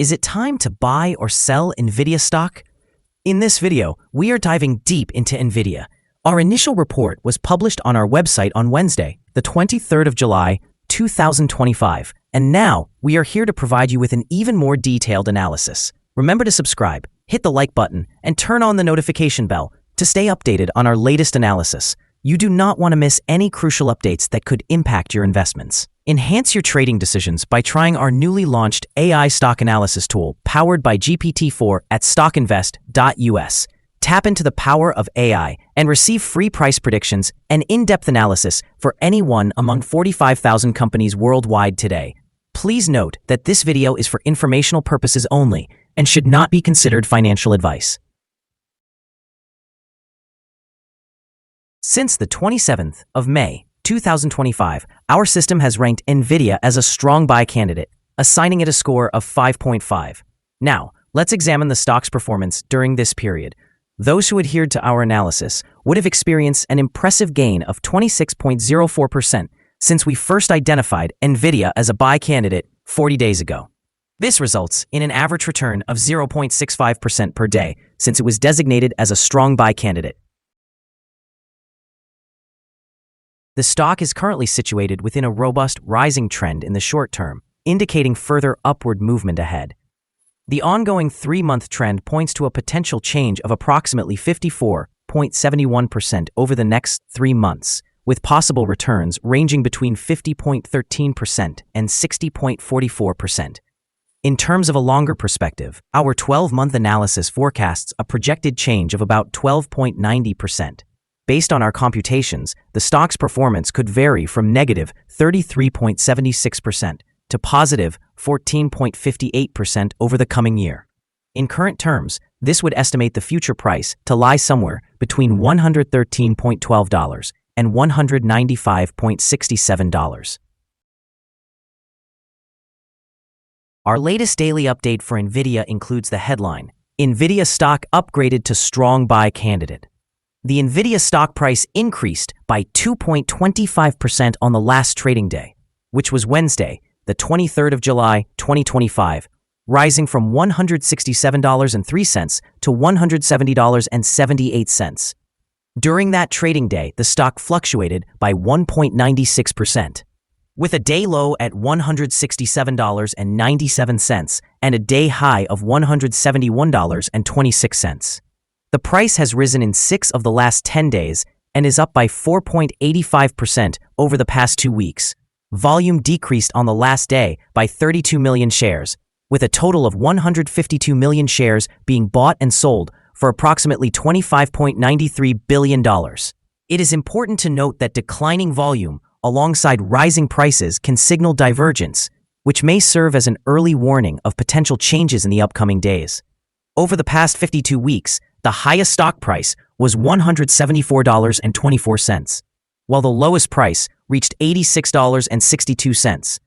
Is it time to buy or sell NVIDIA stock? In this video, we are diving deep into NVIDIA. Our initial report was published on our website on Wednesday, the 23rd of July, 2025, and now we are here to provide you with an even more detailed analysis. Remember to subscribe, hit the like button, and turn on the notification bell to stay updated on our latest analysis. You do not want to miss any crucial updates that could impact your investments. Enhance your trading decisions by trying our newly launched AI stock analysis tool powered by GPT-4 at StockInvest.us. Tap into the power of AI and receive free price predictions and in-depth analysis for any one among 45,000 companies worldwide today. Please note that this video is for informational purposes only and should not be considered financial advice. Since the 27th of May, 2025, our system has ranked NVIDIA as a strong buy candidate, assigning it a score of 5.5. Now, let's examine the stock's performance during this period. Those who adhered to our analysis would have experienced an impressive gain of 26.04% since we first identified NVIDIA as a buy candidate 40 days ago. This results in an average return of 0.65% per day since it was designated as a strong buy candidate. The stock is currently situated within a robust rising trend in the short term, indicating further upward movement ahead. The ongoing 3-month trend points to a potential change of approximately 54.71% over the next 3 months, with possible returns ranging between 50.13% and 60.44%. In terms of a longer perspective, our 12-month analysis forecasts a projected change of about 12.90%. Based on our computations, the stock's performance could vary from negative 33.76% to positive 14.58% over the coming year. In current terms, this would estimate the future price to lie somewhere between $113.12 and $195.67. Our latest daily update for NVIDIA includes the headline, NVIDIA stock upgraded to strong buy candidate. The NVIDIA stock price increased by 2.25% on the last trading day, which was Wednesday, the 23rd of July, 2025, rising from $167.03 to $170.78. During that trading day, the stock fluctuated by 1.96%, with a day low at $167.97 and a day high of $171.26. The price has risen in 6 of the last 10 days and is up by 4.85% over the past 2 weeks. Volume decreased on the last day by 32 million shares, with a total of 152 million shares being bought and sold for approximately $25.93 billion. It is important to note that declining volume alongside rising prices can signal divergence, which may serve as an early warning of potential changes in the upcoming days. Over the past 52 weeks, the highest stock price was $174.24, while the lowest price reached $86.62.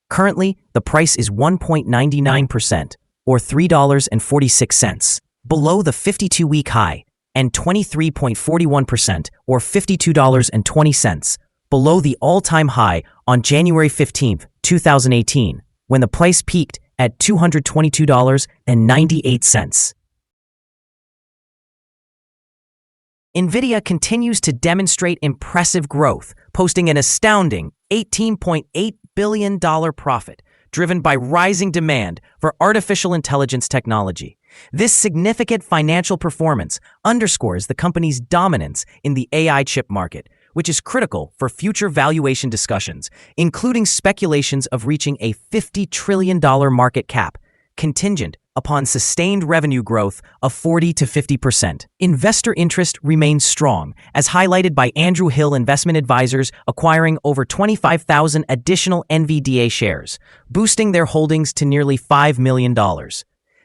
Currently, the price is 1.99%, or $3.46, below the 52-week high, and 23.41%, or $52.20, below the all-time high on January 15, 2018, when the price peaked at $222.98. NVIDIA continues to demonstrate impressive growth, posting an astounding $18.8 billion profit, driven by rising demand for artificial intelligence technology. This significant financial performance underscores the company's dominance in the AI chip market, which is critical for future valuation discussions, including speculations of reaching a $50 trillion market cap, contingent upon sustained revenue growth of 40 to 50%. Investor interest remains strong, as highlighted by Andrew Hill Investment Advisors acquiring over 25,000 additional NVDA shares, boosting their holdings to nearly $5 million.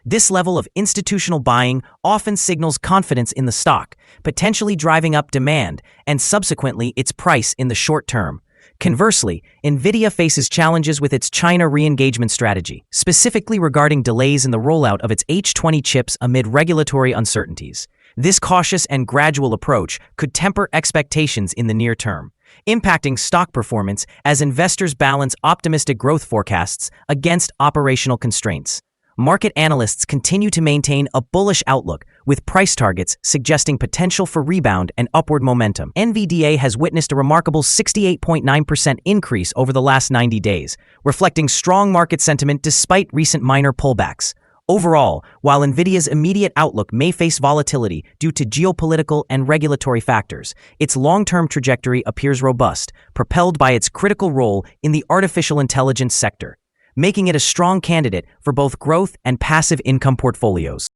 This level of institutional buying often signals confidence in the stock, potentially driving up demand and subsequently its price in the short term. Conversely, NVIDIA faces challenges with its China re-engagement strategy, specifically regarding delays in the rollout of its H20 chips amid regulatory uncertainties. This cautious and gradual approach could temper expectations in the near term, impacting stock performance as investors balance optimistic growth forecasts against operational constraints. market analysts continue to maintain a bullish outlook, with price targets suggesting potential for rebound and upward momentum. NVDA has witnessed a remarkable 68.9% increase over the last 90 days, reflecting strong market sentiment despite recent minor pullbacks. Overall, while NVIDIA's immediate outlook may face volatility due to geopolitical and regulatory factors, its long-term trajectory appears robust, propelled by its critical role in the artificial intelligence sector, making it a strong candidate for both growth and passive income portfolios.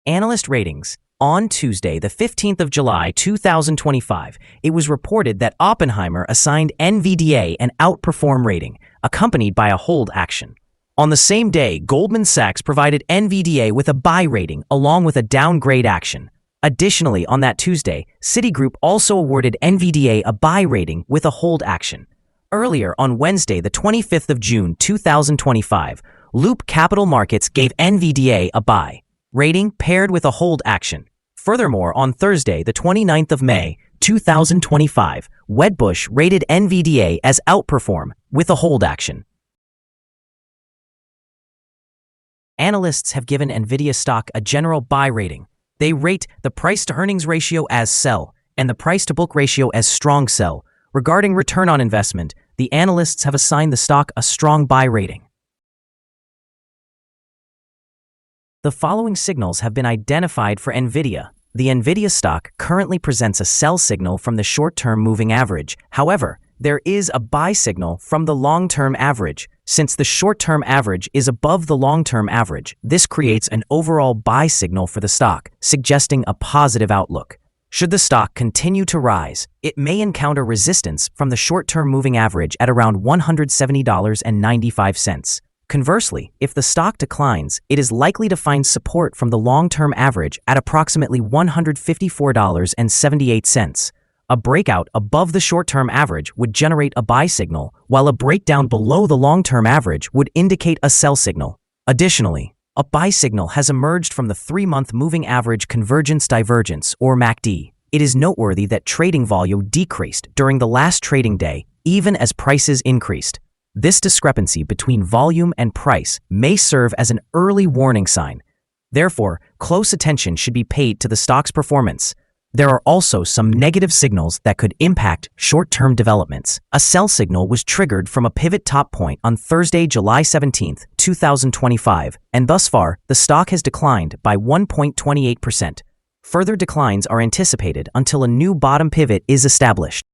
Analyst ratings. On Tuesday, the 15th of July, 2025, it was reported that Oppenheimer assigned NVDA an outperform rating, accompanied by a hold action. On the same day, Goldman Sachs provided NVDA with a buy rating along with a downgrade action. Additionally, on that Tuesday, Citigroup also awarded NVDA a buy rating with a hold action. Earlier, on Wednesday, the 25th of June, 2025, Loop Capital Markets gave NVDA a buy rating paired with a hold action. Furthermore, on Thursday, the 29th of May, 2025, Wedbush rated NVDA as outperform with a hold action. Analysts have given NVIDIA stock a general buy rating. They rate the price-to-earnings ratio as sell and the price-to-book ratio as strong sell. Regarding return on investment, the analysts have assigned the stock a strong buy rating. The following signals have been identified for NVIDIA. The NVIDIA stock currently presents a sell signal from the short-term moving average. However, there is a buy signal from the long-term average. Since the short-term average is above the long-term average, this creates an overall buy signal for the stock, suggesting a positive outlook. Should the stock continue to rise, it may encounter resistance from the short-term moving average at around $170.95. Conversely, if the stock declines, it is likely to find support from the long-term average at approximately $154.78. A breakout above the short-term average would generate a buy signal, while a breakdown below the long-term average would indicate a sell signal. Additionally, a buy signal has emerged from the 3-month moving average convergence divergence, or MACD. It is noteworthy that trading volume decreased during the last trading day, even as prices increased. This discrepancy between volume and price may serve as an early warning sign. Therefore, close attention should be paid to the stock's performance. There are also some negative signals that could impact short-term developments. A sell signal was triggered from a pivot top point on Thursday, July 17, 2025, and thus far, the stock has declined by 1.28%. Further declines are anticipated until a new bottom pivot is established.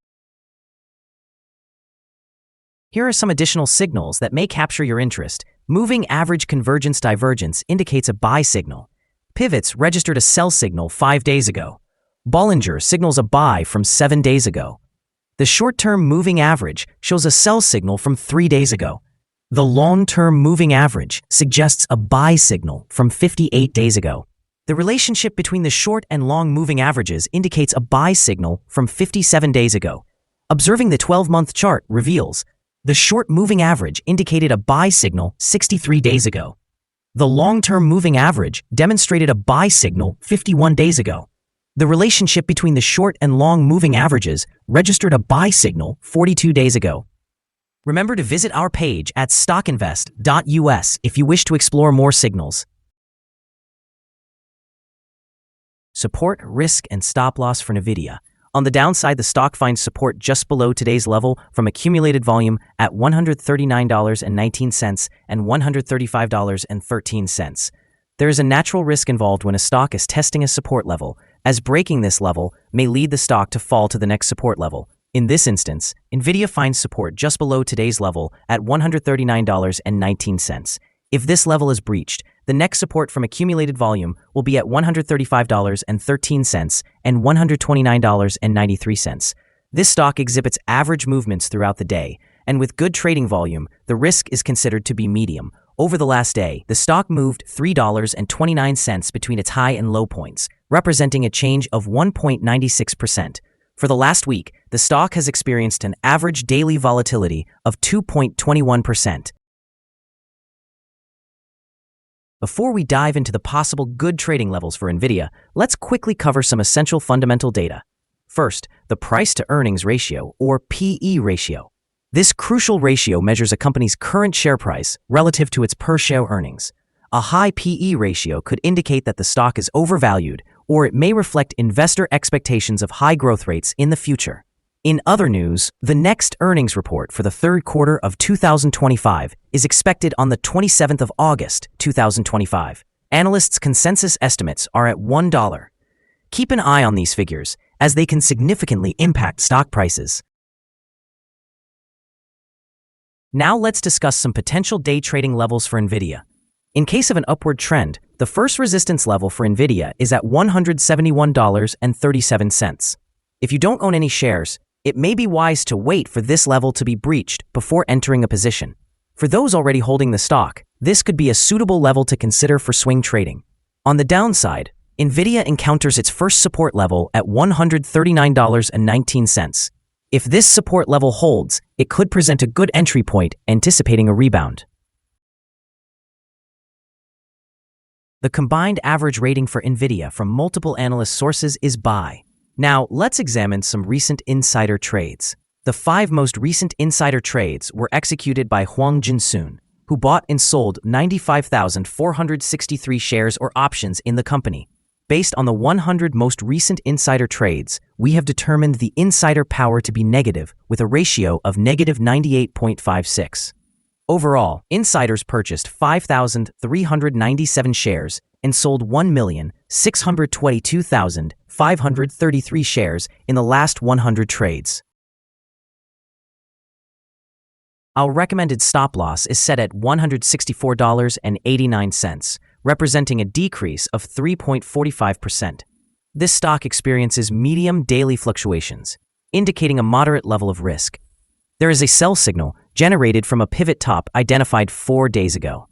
Here are some additional signals that may capture your interest. Moving average convergence divergence indicates a buy signal. Pivots registered a sell signal 5 days ago. Bollinger signals a buy from 7 days ago. The short-term moving average shows a sell signal from 3 days ago. The long-term moving average suggests a buy signal from 58 days ago. The relationship between the short and long moving averages indicates a buy signal from 57 days ago. Observing the 12-month chart reveals the short moving average indicated a buy signal 63 days ago. The long-term moving average demonstrated a buy signal 51 days ago. The relationship between the short and long moving averages registered a buy signal 42 days ago. Remember to visit our page at StockInvest.us if you wish to explore more signals. Support, risk, and stop loss for NVIDIA. On the downside, the stock finds support just below today's level from accumulated volume at $139.19 and $135.13. There is a natural risk involved when a stock is testing a support level, as breaking this level may lead the stock to fall to the next support level. In this instance, NVIDIA finds support just below today's level at $139.19. If this level is breached, the next support from accumulated volume will be at $135.13 and $129.93. This stock exhibits average movements throughout the day, and with good trading volume, the risk is considered to be medium. Over the last day, the stock moved $3.29 between its high and low points, representing a change of 1.96%. For the last week, the stock has experienced an average daily volatility of 2.21%. Before we dive into the possible good trading levels for NVIDIA, let's quickly cover some essential fundamental data. First, the price-to-earnings ratio, or PE ratio. This crucial ratio measures a company's current share price relative to its per-share earnings. A high PE ratio could indicate that the stock is overvalued, or it may reflect investor expectations of high growth rates in the future. In other news, the next earnings report for the third quarter of 2025 is expected on the 27th of August, 2025. Analysts' consensus estimates are at $1. Keep an eye on these figures, as they can significantly impact stock prices. Now let's discuss some potential day trading levels for NVIDIA. In case of an upward trend, the first resistance level for NVIDIA is at $171.37. If you don't own any shares, it may be wise to wait for this level to be breached before entering a position. For those already holding the stock, this could be a suitable level to consider for swing trading. On the downside, NVIDIA encounters its first support level at $139.19. If this support level holds, it could present a good entry point, anticipating a rebound. The combined average rating for NVIDIA from multiple analyst sources is buy. Now, let's examine some recent insider trades. The 5 most recent insider trades were executed by Huang Jinsun, who bought and sold 95,463 shares or options in the company. Based on the 100 most recent insider trades, we have determined the insider power to be negative, with a ratio of negative 98.56. Overall, insiders purchased 5,397 shares and sold 1,622,533 shares in the last 100 trades. Our recommended stop loss is set at $164.89, representing a decrease of 3.45%. This stock experiences medium daily fluctuations, indicating a moderate level of risk. There is a sell signal generated from a pivot top identified 4 days ago.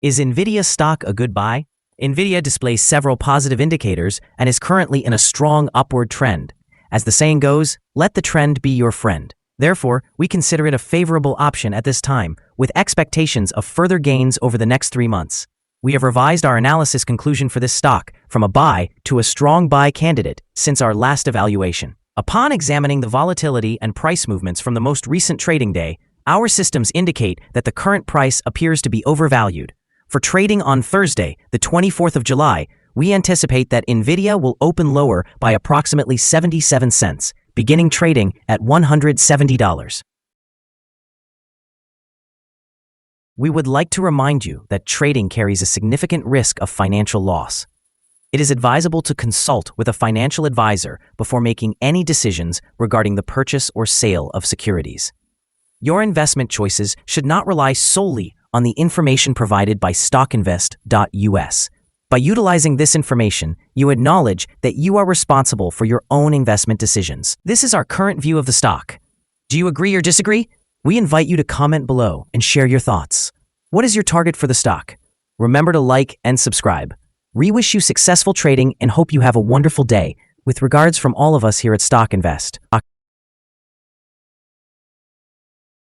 Is NVIDIA stock a good buy? NVIDIA displays several positive indicators and is currently in a strong upward trend. As the saying goes, let the trend be your friend. Therefore, we consider it a favorable option at this time, with expectations of further gains over the next 3 months. We have revised our analysis conclusion for this stock from a buy to a strong buy candidate since our last evaluation. Upon examining the volatility and price movements from the most recent trading day, our systems indicate that the current price appears to be overvalued. For trading on Thursday, the 24th of July, we anticipate that NVIDIA will open lower by approximately 77 cents, beginning trading at $170. We would like to remind you that trading carries a significant risk of financial loss. It is advisable to consult with a financial advisor before making any decisions regarding the purchase or sale of securities. Your investment choices should not rely solely on the information provided by StockInvest.us. By utilizing this information, you acknowledge that you are responsible for your own investment decisions. This is our current view of the stock. Do you agree or disagree? We invite you to comment below and share your thoughts. What is your target for the stock? Remember to like and subscribe. We wish you successful trading and hope you have a wonderful day. With regards from all of us here at Stock Invest.